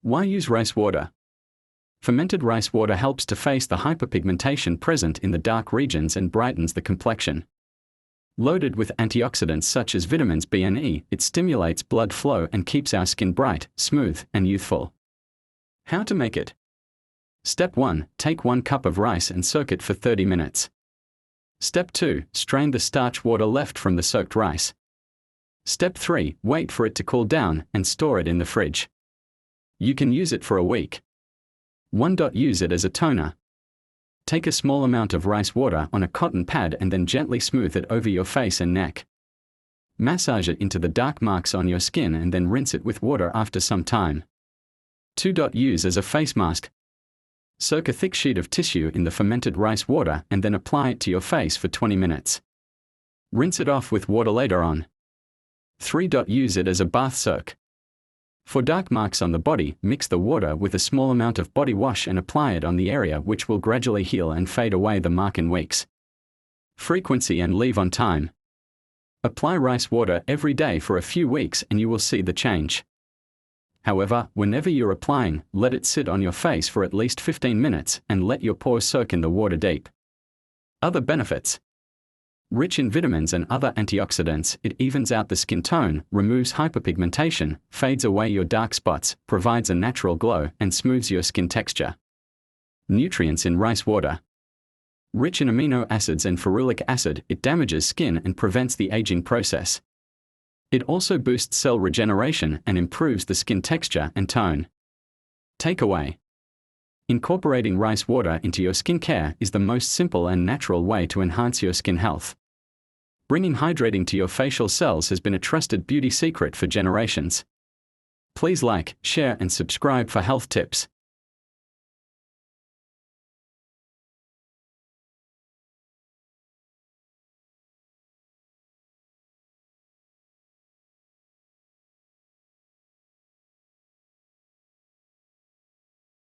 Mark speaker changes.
Speaker 1: Why use rice water? Fermented rice water helps to face the hyperpigmentation present in the dark regions and brightens the complexion. Loaded with antioxidants such as vitamins B and E, it stimulates blood flow and keeps our skin bright, smooth, and youthful. How to make it? Step 1. Take 1 cup of rice and soak it for 30 minutes. Step 2. Strain the starch water left from the soaked rice. Step 3. Wait for it to cool down and store it in the fridge. You can use it for a week. 1. Use it as a toner. Take a small amount of rice water on a cotton pad and then gently smooth it over your face and neck. Massage it into the dark marks on your skin and then rinse it with water after some time. 2. Use as a face mask. Soak a thick sheet of tissue in the fermented rice water and then apply it to your face for 20 minutes. Rinse it off with water later on. 3. Use it as a bath soak. For dark marks on the body, mix the water with a small amount of body wash and apply it on the area, which will gradually heal and fade away the mark in weeks. Frequency and leave on time. Apply rice water every day for a few weeks and you will see the change. However, whenever you're applying, let it sit on your face for at least 15 minutes and let your pores soak in the water deep. Other benefits. Rich in vitamins and other antioxidants, it evens out the skin tone, removes hyperpigmentation, fades away your dark spots, provides a natural glow, and smooths your skin texture. Nutrients in rice water. Rich in amino acids and ferulic acid, it damages skin and prevents the aging process. It also boosts cell regeneration and improves the skin texture and tone. Takeaway. Incorporating rice water into your skincare is the most simple and natural way to enhance your skin health. Bringing hydrating to your facial cells has been a trusted beauty secret for generations. Please like, share, and subscribe for health tips.